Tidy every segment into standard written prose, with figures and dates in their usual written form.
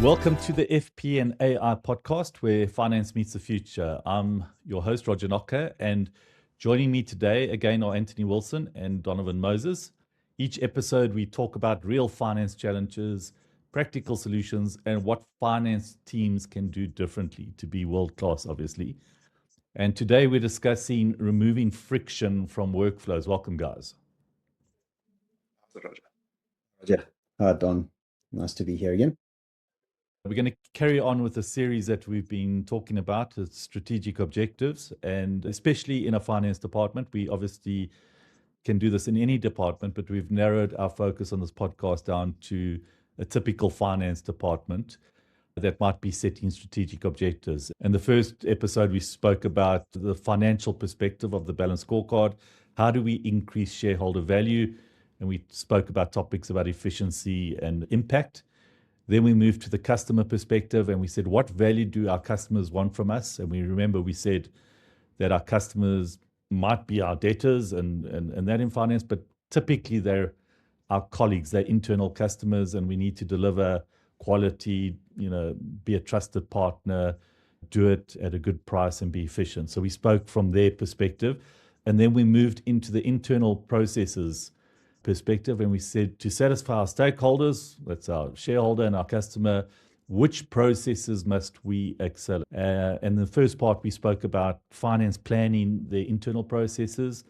Welcome to the FP&AI Podcast, where finance meets the future. I'm your host, Roger Nocker, and joining me today again are Anthony Wilson and Donovan Moses. Each episode, we talk about real finance challenges, practical solutions, and what finance teams can do differently to be world-class, obviously. And today, we're discussing removing friction from workflows. Welcome, guys. Roger. Hi, Don. Nice to be here again. We're going to carry on with a series that we've been talking about, strategic objectives, and especially in a finance department. We obviously can do this in any department, but we've narrowed our focus on this podcast down to a typical finance department that might be setting strategic objectives. And the first episode, we spoke about the financial perspective of the balanced scorecard. How do we increase shareholder value? And we spoke about topics about efficiency and impact. Then we moved to the customer perspective and we said, what value do our customers want from us? And we said that our customers might be our debtors and that in finance, but typically they're our colleagues, they're internal customers, and we need to deliver quality, be a trusted partner, do it at a good price and be efficient. So we spoke from their perspective. And then we moved into the internal processes perspective, and we said to satisfy our stakeholders, that's our shareholder and our customer, which processes must we accelerate? And the first part, we spoke about finance planning, the internal processes.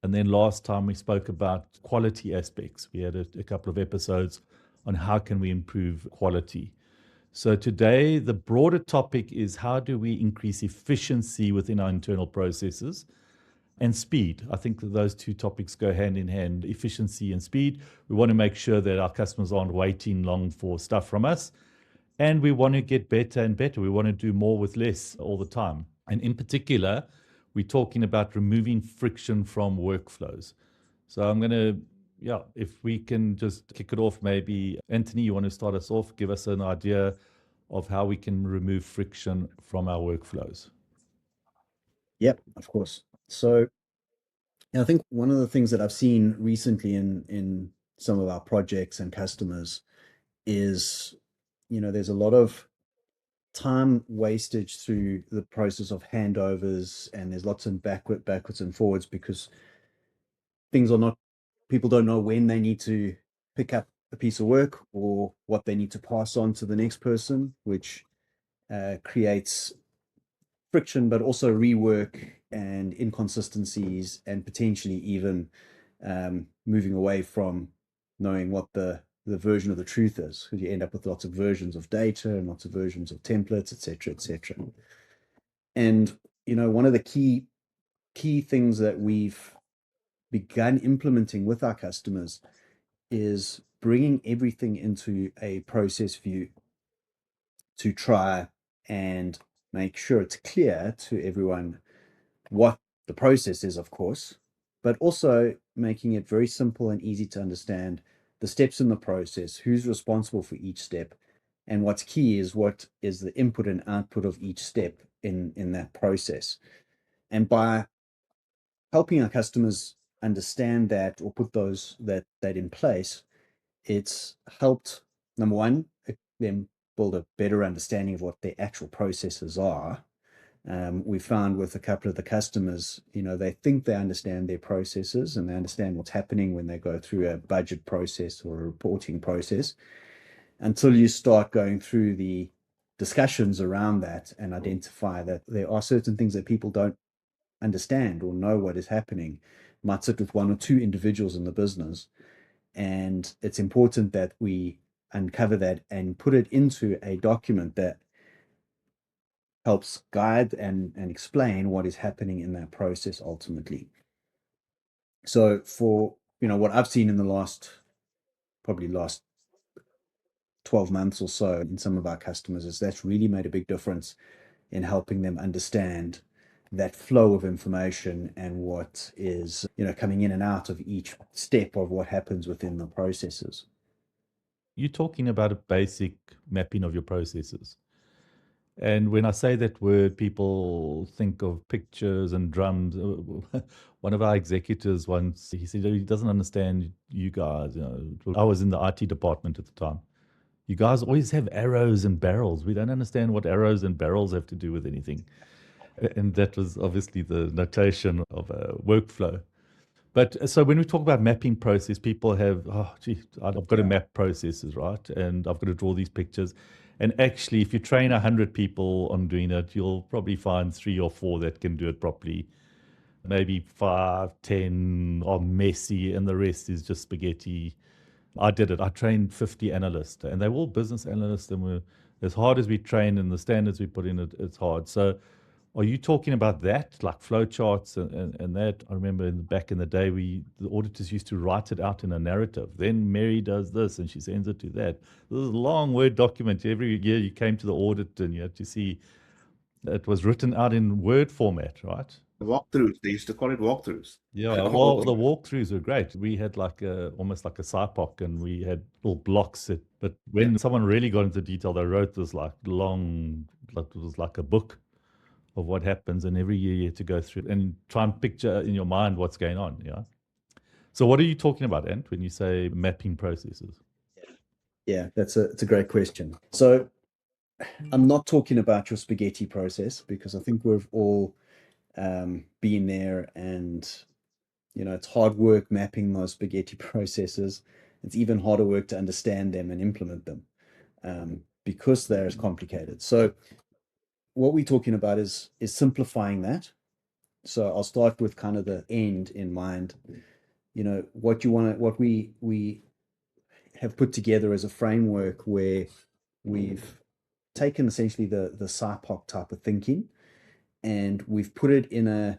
And then last time we spoke about quality aspects. We had a couple of episodes on how can we improve quality. So today, the broader topic is how do we increase efficiency within our internal processes? And speed. I think that those two topics go hand in hand, efficiency and speed. We want to make sure that our customers aren't waiting long for stuff from us. And we want to get better and better. We want to do more with less all the time. And in particular, we're talking about removing friction from workflows. So I'm going to, if we can just kick it off, maybe Anthony, you want to start us off, give us an idea of how we can remove friction from our workflows. Yep, of course. So I think one of the things that I've seen recently in some of our projects and customers is, there's a lot of time wastage through the process of handovers, and there's lots of backwards and forwards because people don't know when they need to pick up a piece of work or what they need to pass on to the next person, which creates friction, but also rework and inconsistencies, and potentially even moving away from knowing what the version of the truth is, because you end up with lots of versions of data and lots of versions of templates, etc., etc. And one of the key things that we've begun implementing with our customers is bringing everything into a process view to try and make sure it's clear to everyone what the process is, of course, but also making it very simple and easy to understand the steps in the process, who's responsible for each step, and what's key is what is the input and output of each step in that process. And by helping our customers understand that or put that in place, it's helped, number one, them build a better understanding of what their actual processes are. We found with a couple of the customers, they think they understand their processes and they understand what's happening when they go through a budget process or a reporting process, until you start going through the discussions around that and identify that there are certain things that people don't understand or know what is happening. Might sit with one or two individuals in the business. And it's important that we uncover that and put it into a document that helps guide and explain what is happening in that process ultimately. So for, what I've seen in the last 12 months or so in some of our customers is that's really made a big difference in helping them understand that flow of information and what is, coming in and out of each step of what happens within the processes. You're talking about a basic mapping of your processes. And when I say that word, people think of pictures and drums. One of our executives he said he doesn't understand you guys. I was in the IT department at the time. You guys always have arrows and barrels. We don't understand what arrows and barrels have to do with anything. And that was obviously the notation of a workflow. But so when we talk about mapping process, people have, oh, gee, I've got to map processes, right? And I've got to draw these pictures. And actually, if you train 100 people on doing it, you'll probably find 3 or 4 that can do it properly. Maybe 5, 10 are messy, and the rest is just spaghetti. I did it. I trained 50 analysts, and they were all business analysts. And we're, as hard as we train and the standards we put in, it's hard. So are you talking about that, like flowcharts and that? I remember back in the day, the auditors used to write it out in a narrative. Then Mary does this and she sends it to that. This is a long Word document. Every year you came to the audit and you had to see it was written out in Word format, right? Walkthroughs. They used to call it walkthroughs. Yeah, well, the walkthroughs were great. We had like almost like a SIPOC, and we had little blocks. But when someone really got into detail, they wrote this like long, like it was like a book of what happens, and every year you have to go through it and try and picture in your mind what's going on. Yeah. So what are you talking about, Ant, when you say mapping processes? Yeah, it's a great question. So I'm not talking about your spaghetti process, because I think we've all been there, and it's hard work mapping those spaghetti processes. It's even harder work to understand them and implement them, because they're as complicated. So what we're talking about is simplifying that. So I'll start with kind of the end in mind. What we have put together as a framework where we've taken essentially the SIPOC type of thinking, and we've put it in a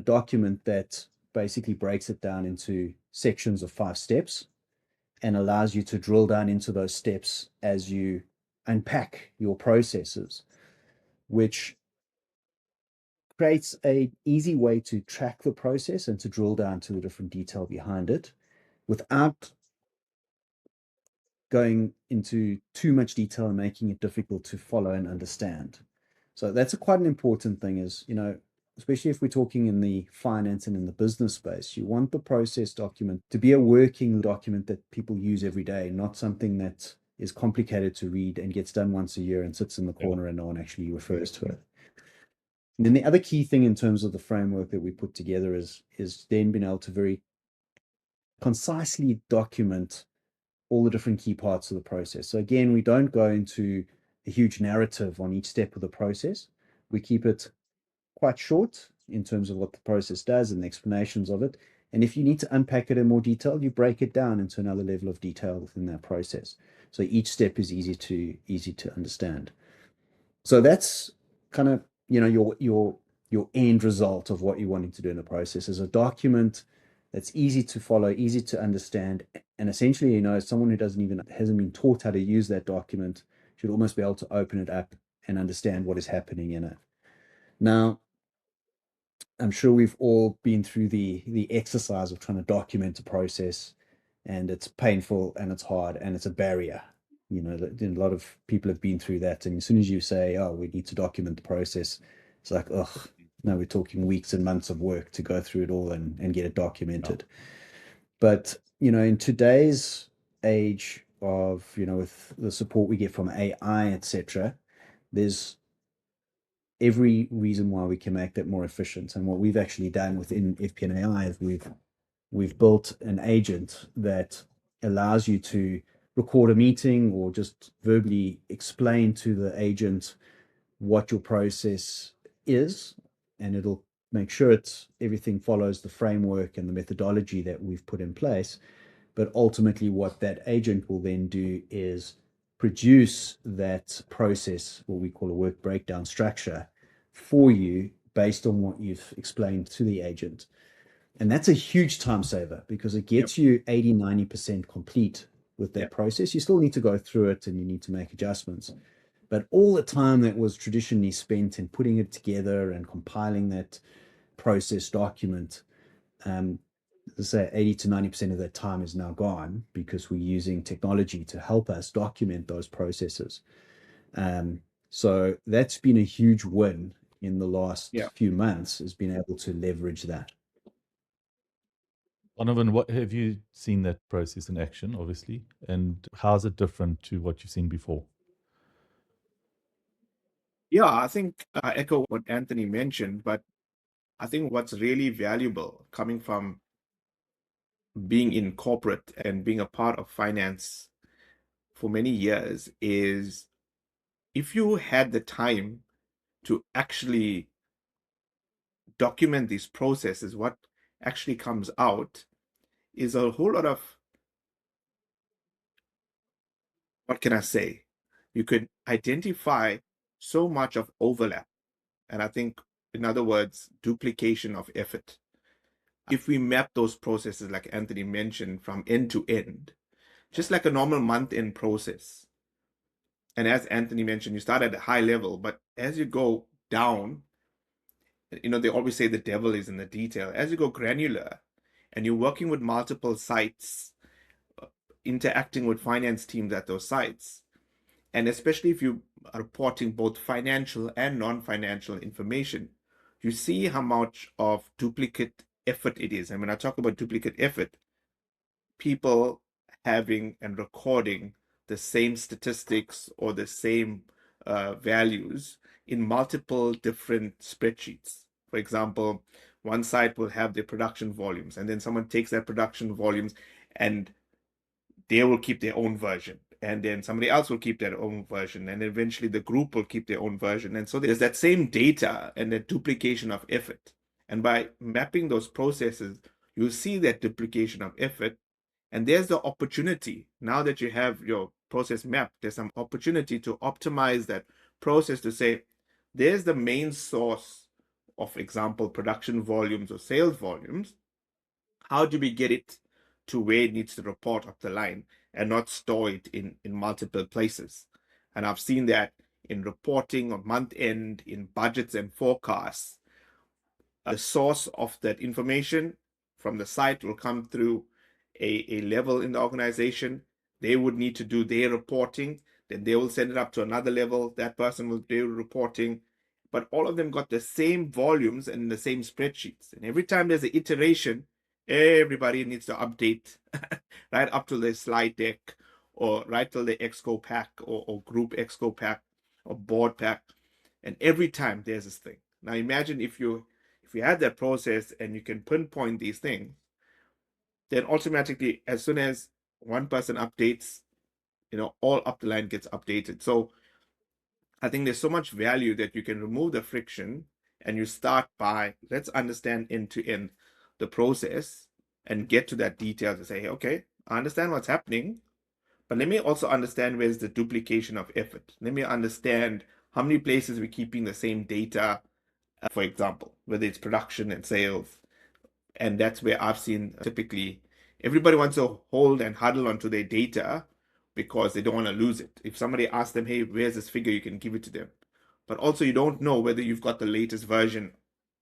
document that basically breaks it down into sections of 5 steps and allows you to drill down into those steps as you unpack your processes, which creates an easy way to track the process and to drill down to the different detail behind it without going into too much detail and making it difficult to follow and understand. So that's quite an important thing, is, especially if we're talking in the finance and in the business space, you want the process document to be a working document that people use every day, not something that is complicated to read and gets done once a year and sits in the corner and no one actually refers to it. And then the other key thing in terms of the framework that we put together is then being able to very concisely document all the different key parts of the process. So again, we don't go into a huge narrative on each step of the process. We keep it quite short in terms of what the process does and the explanations of it. And if you need to unpack it in more detail, you break it down into another level of detail within that process. So each step is easy to understand. So that's kind of your end result of what you're wanting to do in the process, is a document that's easy to follow, easy to understand, and essentially, someone who hasn't been taught how to use that document should almost be able to open it up and understand what is happening in it. Now, I'm sure we've all been through the exercise of trying to document a process, and it's painful and it's hard and it's a barrier. A lot of people have been through that, and as soon as you say, "Oh, we need to document the process," it's like, ugh, no, we're talking weeks and months of work to go through it all and get it documented. But in today's age of with the support we get from AI, etc., there's every reason why we can make that more efficient. And what we've actually done within FP&AI is we've built an agent that allows you to record a meeting or just verbally explain to the agent what your process is, and it'll make sure everything follows the framework and the methodology that we've put in place. But ultimately, what that agent will then do is produce that process, what we call a work breakdown structure, for you based on what you've explained to the agent. And that's a huge time saver, because it gets you 80, 90% complete with that process. You still need to go through it and you need to make adjustments. But all the time that was traditionally spent in putting it together and compiling that process document, let's say 80 to 90% of that time is now gone, because we're using technology to help us document those processes. So that's been a huge win in the last few months, has been able to leverage that. Donovan, what have you seen that process in action, obviously, and how is it different to what you've seen before? Yeah, I think I echo what Anthony mentioned, but I think what's really valuable coming from being in corporate and being a part of finance for many years is if you had the time to actually document these processes, what actually comes out is a whole lot of, what can I say? You could identify so much of overlap. And I think, in other words, duplication of effort. If we map those processes, like Anthony mentioned, from end to end, just like a normal month-end process. And as Anthony mentioned, you start at a high level, but as you go down, they always say the devil is in the detail. As you go granular and you're working with multiple sites, interacting with finance teams at those sites, and especially if you are reporting both financial and non-financial information, you see how much of duplicate effort it is. And when I talk about duplicate effort, people having and recording the same statistics or the same values in multiple different spreadsheets. For example, one site will have their production volumes, and then someone takes that production volumes and they will keep their own version. And then somebody else will keep their own version. And eventually the group will keep their own version. And so there's that same data and that duplication of effort. And by mapping those processes, you see that duplication of effort. And there's the opportunity. Now that you have your process mapped, there's some opportunity to optimize that process to say, there's the main source of, example, production volumes or sales volumes. How do we get it to where it needs to report up the line and not store it in multiple places? And I've seen that in reporting on month end, in budgets and forecasts. The source of that information from the site will come through a level in the organization. They would need to do their reporting, then they will send it up to another level. That person will do reporting, but all of them got the same volumes and the same spreadsheets. And every time there's an iteration, everybody needs to update right up to the slide deck or right till the exco pack or group exco pack or board pack. And every time there's this thing. Now imagine if you had that process and you can pinpoint these things, then automatically, as soon as one person updates, all up the line gets updated. So I think there's so much value that you can remove the friction and you start by, let's understand end to end the process and get to that detail to say, hey, okay, I understand what's happening, but let me also understand where's the duplication of effort. Let me understand how many places we're keeping the same data, for example, whether it's production and sales. And that's where I've seen typically everybody wants to hold and huddle onto their data because they don't want to lose it. If somebody asks them, hey, where's this figure, you can give it to them. But also you don't know whether you've got the latest version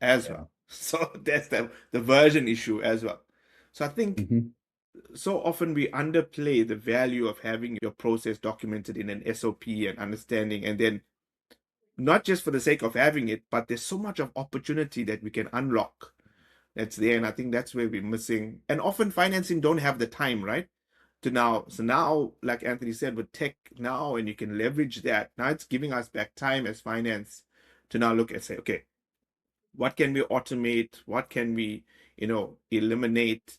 as well. So that's the version issue as well. So I think so often we underplay the value of having your process documented in an SOP and understanding, and then not just for the sake of having it, but there's so much of opportunity that we can unlock that's there. And I think that's where we're missing. And often financing don't have the time, right? So now, like Anthony said, with tech now, and you can leverage that. Now it's giving us back time as finance to now look and say, okay, what can we automate? What can we, eliminate?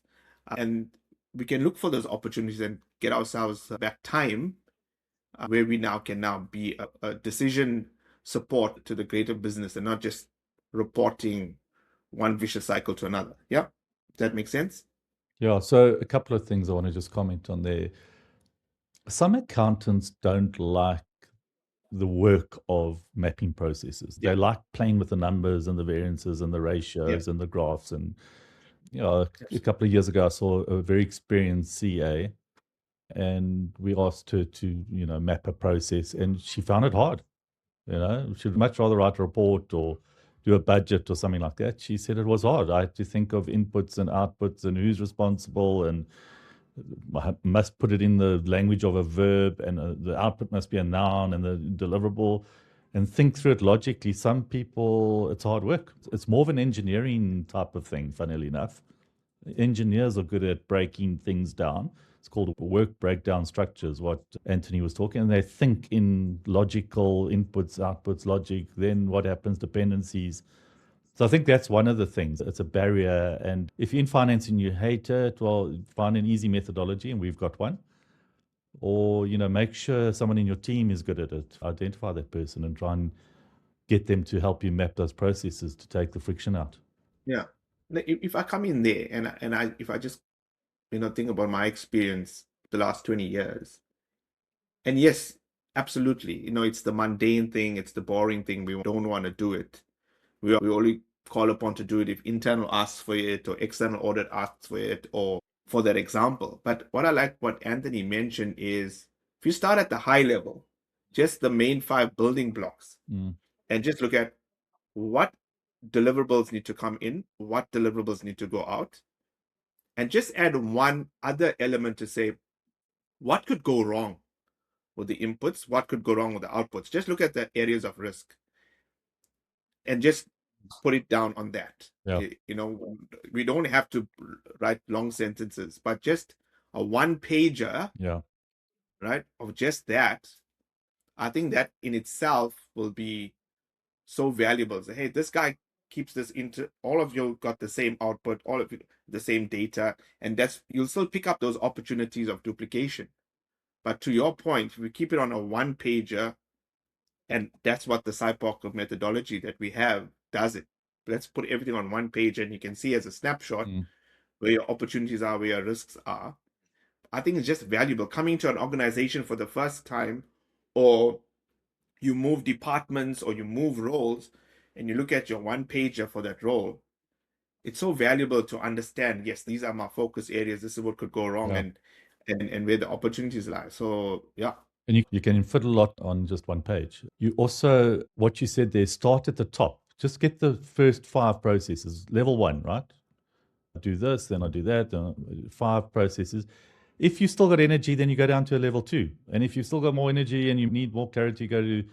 And we can look for those opportunities and get ourselves back time where we now can be a decision support to the greater business and not just reporting one vicious cycle to another. Yeah, does that make sense? Yeah, so a couple of things I want to just comment on there. Some accountants don't like the work of mapping processes. They like playing with the numbers and the variances and the ratios and the graphs. And a couple of years ago, I saw a very experienced CA, and we asked her to map a process, and she found it hard. She'd much rather write a report or do a budget or something like that. She said it was hard. I had to think of inputs and outputs and who's responsible, and I must put it in the language of a verb, and the output must be a noun, and the deliverable, and think through it logically. Some people, it's hard work. It's more of an engineering type of thing, funnily enough. Engineers are good at breaking things down. It's called work breakdown structures, what Anthony was talking. And they think in logical inputs, outputs, logic, then what happens, dependencies. So I think that's one of the things. It's a barrier. And if you're in finance and you hate it, well, find an easy methodology, and we've got one. Or, make sure someone in your team is good at it. Identify that person and try and get them to help you map those processes to take the friction out. Yeah. If I come in there and if I just think about my experience the last 20 years, and yes, absolutely, it's the mundane thing, it's the boring thing. We don't want to do it. We only call upon to do it if internal asks for it or external audit asks for it or for that example. But what I like what Anthony mentioned is if you start at the high level, just the main 5 building blocks, and just look at what deliverables need to come in, what deliverables need to go out, and just add one other element to say, what could go wrong with the inputs? What could go wrong with the outputs? Just look at the areas of risk and just put it down on that. Yeah. We don't have to write long sentences, but just a one-pager, Yeah. right, of just that. I think that in itself will be so valuable. So, hey, this guy keeps this into all of you got the same output, all of you the same data, and you'll still pick up those opportunities of duplication. But to your point, if we keep it on a one-pager, and that's what the SIPOC methodology that we have does it. Let's put everything on one page, and you can see as a snapshot where your opportunities are, where your risks are. I think it's just valuable. Coming to an organization for the first time, or you move departments or you move roles, and you look at your one pager for that role, it's so valuable to understand, yes, these are my focus areas, this is what could go wrong, and where the opportunities lie. So yeah. And you can fit a lot on just one page. You also, what you said there, start at the top. Just get the first 5 processes, level 1, right? I do this, then I do that, then 5 processes. If you still got energy, then you go down to a level 2. And if you've still got more energy and you need more clarity, go to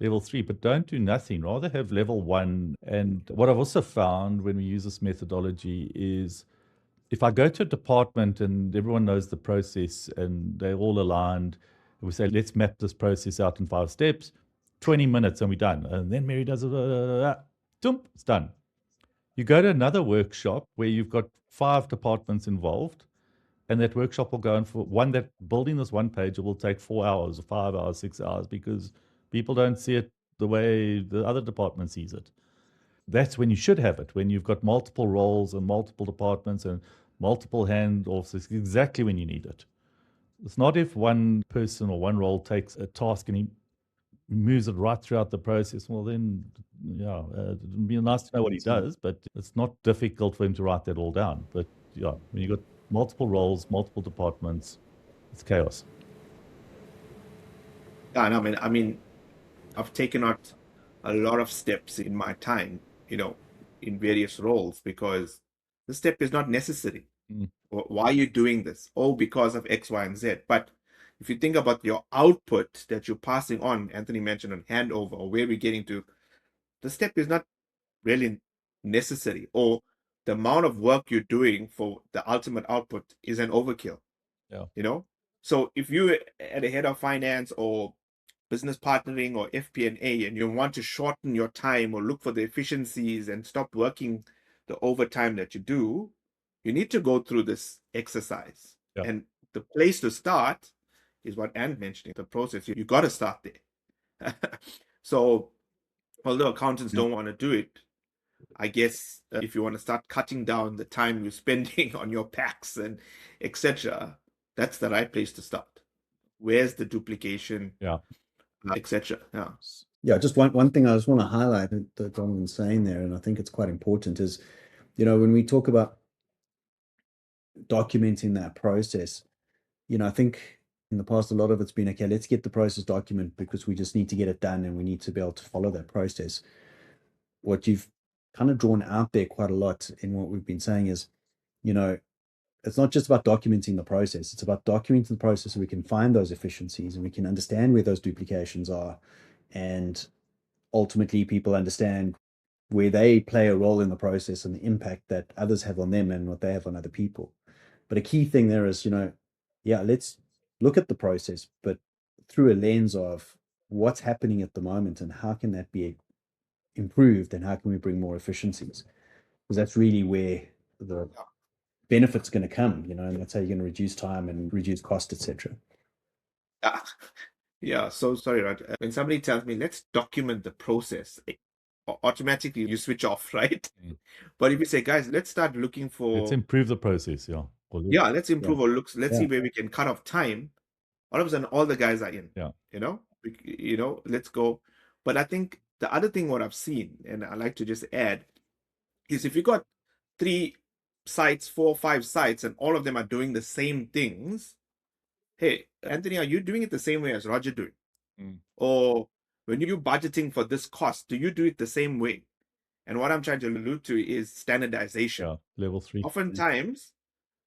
level 3. But don't do nothing. Rather have level 1. And what I've also found when we use this methodology is if I go to a department and everyone knows the process and they're all aligned, and we say, let's map this process out in 5 steps, 20 minutes and we're done. And then Mary does it, it's done. You go to another workshop where you've got 5 departments involved, and that workshop will go on for building this one page, it will take 4 hours, 5 hours, 6 hours, because people don't see it the way the other department sees it. That's when you should have it, when you've got multiple roles and multiple departments and multiple handoffs. It's exactly when you need it. It's not if one person or one role takes a task and he moves it right throughout the process. Well, then, it'd be nice to know what he does, but it's not difficult for him to write that all down. But yeah, when you've got multiple roles, multiple departments, it's chaos. Yeah, no, I mean, I've taken out a lot of steps in my time, in various roles because the step is not necessary. Why are you doing this? Oh, because of X, Y, and Z. But if you think about your output that you're passing on, Anthony mentioned on handover or where we're getting to, the step is not really necessary, or the amount of work you're doing for the ultimate output is an overkill. Yeah. So if you're at a head of finance or business partnering or FP&A and you want to shorten your time or look for the efficiencies and stop working the overtime that you do, you need to go through this exercise. Yeah. And the place to start is what Ant mentioned, the process. You got to start there. So although accountants don't want to do it, I guess if you want to start cutting down the time you're spending on your packs and etc., that's the right place to start. Where's the duplication? Yeah. Etc. Yeah, just one thing I just want to highlight that Donovan's saying there, and I think it's quite important, is when we talk about documenting that process, I think in the past a lot of it's been, okay, let's get the process document because we just need to get it done and we need to be able to follow that process. What you've kind of drawn out there quite a lot in what we've been saying is, it's not just about documenting the process. It's about documenting the process so we can find those efficiencies and we can understand where those duplications are. And ultimately, people understand where they play a role in the process and the impact that others have on them and what they have on other people. But a key thing there is, let's look at the process, but through a lens of what's happening at the moment and how can that be improved and how can we bring more efficiencies? Because that's really where the benefit's going to come, and that's how you're going to reduce time and reduce cost, etc. Yeah, so sorry, Raj. When somebody tells me, let's document the process, automatically you switch off, right? But if you say, guys, let's start looking for... Let's improve the process, yeah. Let's improve our looks. Let's see where we can cut off time. All of a sudden, all the guys are in. Yeah. Let's go. But I think the other thing what I've seen, and I like to just add, is if you got 3 sites, 4, 5 sites, and all of them are doing the same things, hey, Anthony, are you doing it the same way as Roger doing? Or when you're budgeting for this cost, do you do it the same way? And what I'm trying to allude to is standardization. Yeah, level 3. Oftentimes,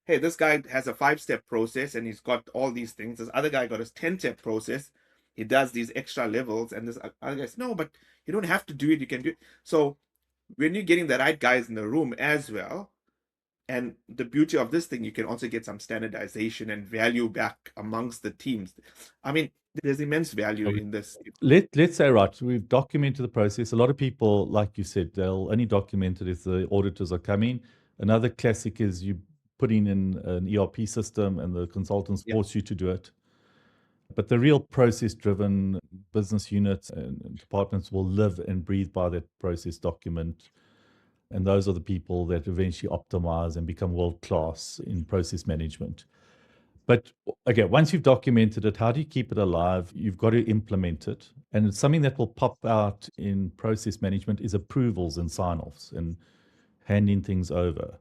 hey, this guy has a 5-step process and he's got all these things. This other guy got a 10-step process. He does these extra levels. And this other guy says, no, but you don't have to do it. You can do it. So when you're getting the right guys in the room as well, and the beauty of this thing, you can also get some standardization and value back amongst the teams. I mean, there's immense value in this. Let's say, right, we've documented the process. A lot of people, like you said, they'll only document it if the auditors are coming. Another classic is you putting in an ERP system and the consultants force you to do it. But the real process-driven business units and departments will live and breathe by that process document. And those are the people that eventually optimize and become world-class in process management. But again, once you've documented it, how do you keep it alive? You've got to implement it. And it's something that will pop out in process management is approvals and sign-offs and handing things over.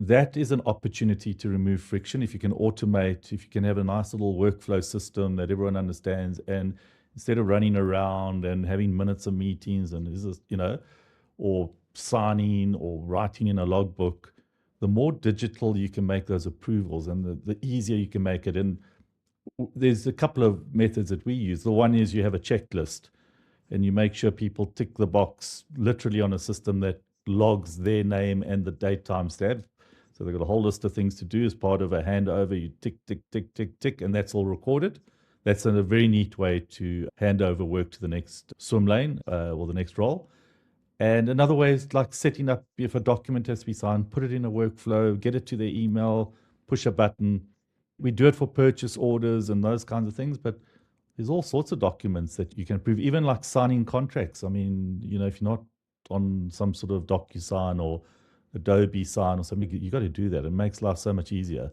That is an opportunity to remove friction. If you can automate, if you can have a nice little workflow system that everyone understands, and instead of running around and having minutes of meetings and or signing or writing in a logbook, the more digital you can make those approvals and the easier you can make it. And there's a couple of methods that we use. The one is you have a checklist and you make sure people tick the box literally on a system that logs their name and the date timestamp. So they've got a whole list of things to do as part of a handover. You tick, tick, tick, tick, tick, and that's all recorded. That's a very neat way to hand over work to the next swim lane or the next role. And another way is like setting up, if a document has to be signed, put it in a workflow, get it to their email, push a button. We do it for purchase orders and those kinds of things, but there's all sorts of documents that you can approve, even like signing contracts. I mean, if you're not on some sort of DocuSign or Adobe Sign or something, you got to do that. It makes life so much easier.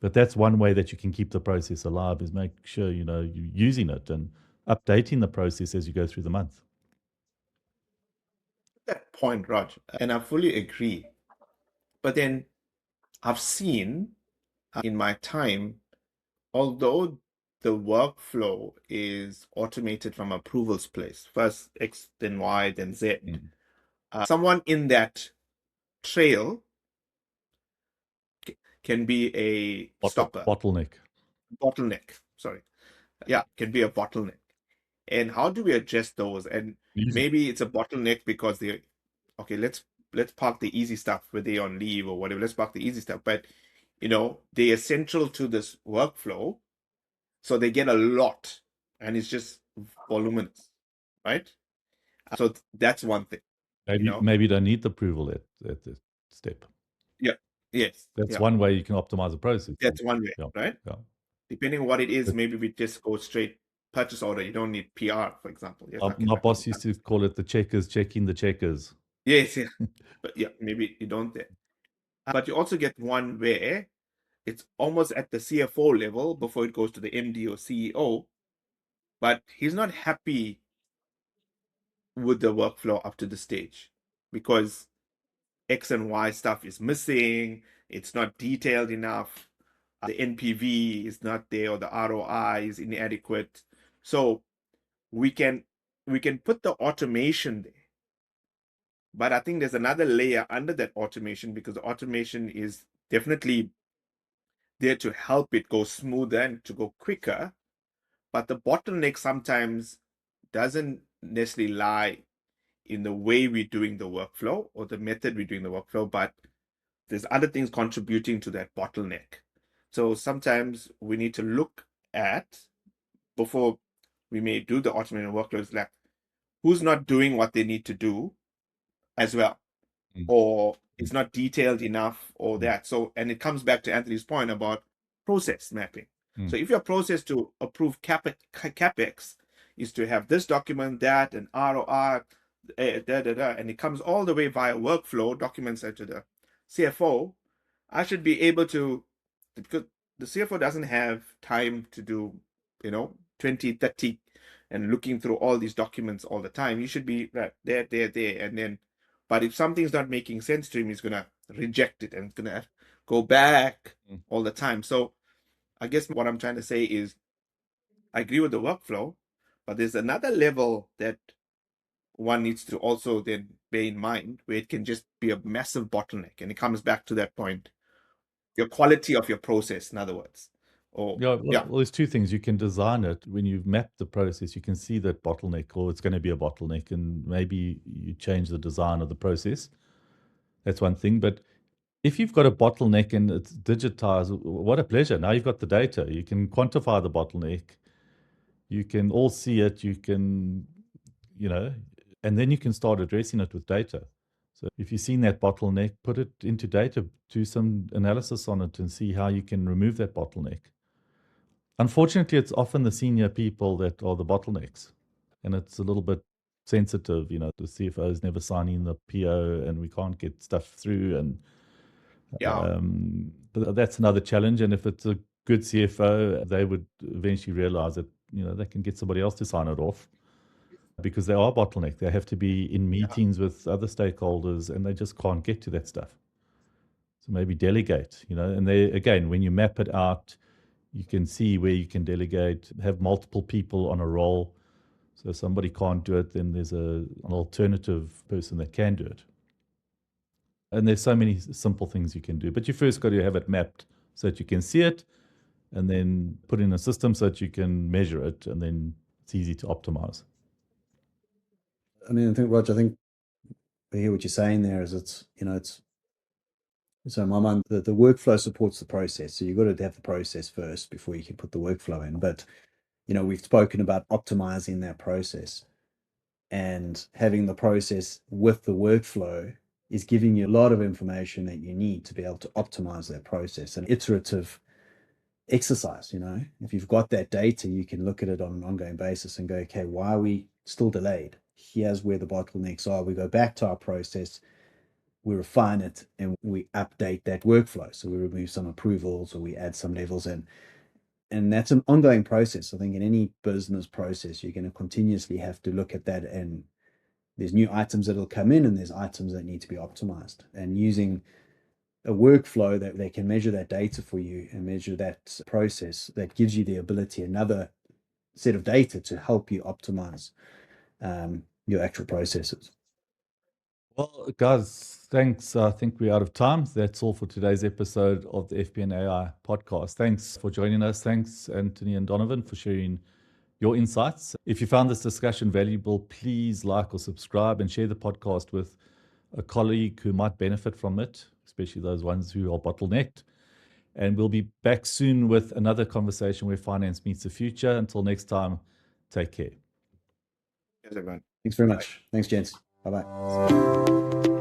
But that's one way that you can keep the process alive, is make sure, you're using it and updating the process as you go through the month. That point, Raj, and I fully agree. But then I've seen in my time, although the workflow is automated from approvals place, first X, then Y, then Z, someone in that trail can be a bottleneck. Sorry. Yeah, can be a bottleneck. And how do we address those? And maybe it's a bottleneck because let's park the easy stuff where they're on leave or whatever. Let's park the easy stuff. But, they're essential to this workflow. So they get a lot and it's just voluminous, right? So that's one thing. Maybe you don't need the approval at the step. Yeah. Yes. That's one way you can optimize the process. That's one way, right? Yeah. Depending on what it is, maybe we just go straight purchase order. You don't need PR, for example. Yes, My boss used to call it the checkers checking the checkers. Yes, yeah. But yeah, maybe you don't there. But you also get one where it's almost at the CFO level before it goes to the MD or CEO, but he's not happy with the workflow up to the stage because X and Y stuff is missing. It's not detailed enough. The NPV is not there, or the ROI is inadequate. So we can put the automation there. But I think there's another layer under that automation, because the automation is definitely there to help it go smoother and to go quicker. But the bottleneck sometimes doesn't necessarily lie in the way we're doing the workflow or the method we're doing the workflow, but there's other things contributing to that bottleneck. So sometimes we need to look at, before we may do the automated workflows, like who's not doing what they need to do as well, or it's not detailed enough, or that. So, and it comes back to Anthony's point about process mapping. So if your process to approve CapEx is to have this document, that, and ROR, and it comes all the way via workflow documents to the CFO, I should be able to, because the CFO doesn't have time to do, 20, 30, and looking through all these documents all the time. You should be right there, and then, but if something's not making sense to him, he's going to reject it and it's going to go back all the time. So I guess what I'm trying to say is I agree with the workflow, but there's another level that one needs to also then bear in mind where it can just be a massive bottleneck. And it comes back to that point, your quality of your process, in other words. Well, there's two things. You can design it. When you've mapped the process, you can see that bottleneck, or it's going to be a bottleneck, and maybe you change the design of the process. That's one thing. But if you've got a bottleneck and it's digitized, what a pleasure. Now you've got the data. You can quantify the bottleneck. You can all see it. You can, and then you can start addressing it with data. So if you've seen that bottleneck, put it into data, do some analysis on it and see how you can remove that bottleneck. Unfortunately, it's often the senior people that are the bottlenecks, and it's a little bit sensitive. The CFO is never signing the PO, and we can't get stuff through. And but that's another challenge. And if it's a good CFO, they would eventually realize that they can get somebody else to sign it off, because they are bottleneck. They have to be in meetings with other stakeholders, and they just can't get to that stuff. So maybe delegate. And they, again, when you map it out, you can see where you can delegate, have multiple people on a role. So if somebody can't do it, then there's an alternative person that can do it. And there's so many simple things you can do. But you first got to have it mapped so that you can see it, and then put in a system so that you can measure it, and then it's easy to optimize. I mean, I think, Roger, I hear what you're saying there is it's so in my mind, the workflow supports the process. So you've got to have the process first before you can put the workflow in. But, we've spoken about optimizing that process, and having the process with the workflow is giving you a lot of information that you need to be able to optimize that process. An iterative exercise, if you've got that data, you can look at it on an ongoing basis and go, okay, why are we still delayed? Here's where the bottlenecks are. We go back to our process, we refine it, and we update that workflow. So we remove some approvals, or we add some levels in. And that's an ongoing process. I think in any business process, you're going to continuously have to look at that, and there's new items that'll come in, and there's items that need to be optimized. And using a workflow that they can measure that data for you and measure that process, that gives you the ability, another set of data to help you optimize your actual processes. Well, guys, thanks. I think we're out of time. That's all for today's episode of the FP&AI podcast. Thanks for joining us. Thanks, Anthony and Donovan, for sharing your insights. If you found this discussion valuable, please like or subscribe and share the podcast with a colleague who might benefit from it, especially those ones who are bottlenecked. And we'll be back soon with another conversation where finance meets the future. Until next time, take care. Yes, everyone. Thanks very much. Thanks, gents. Bye-bye.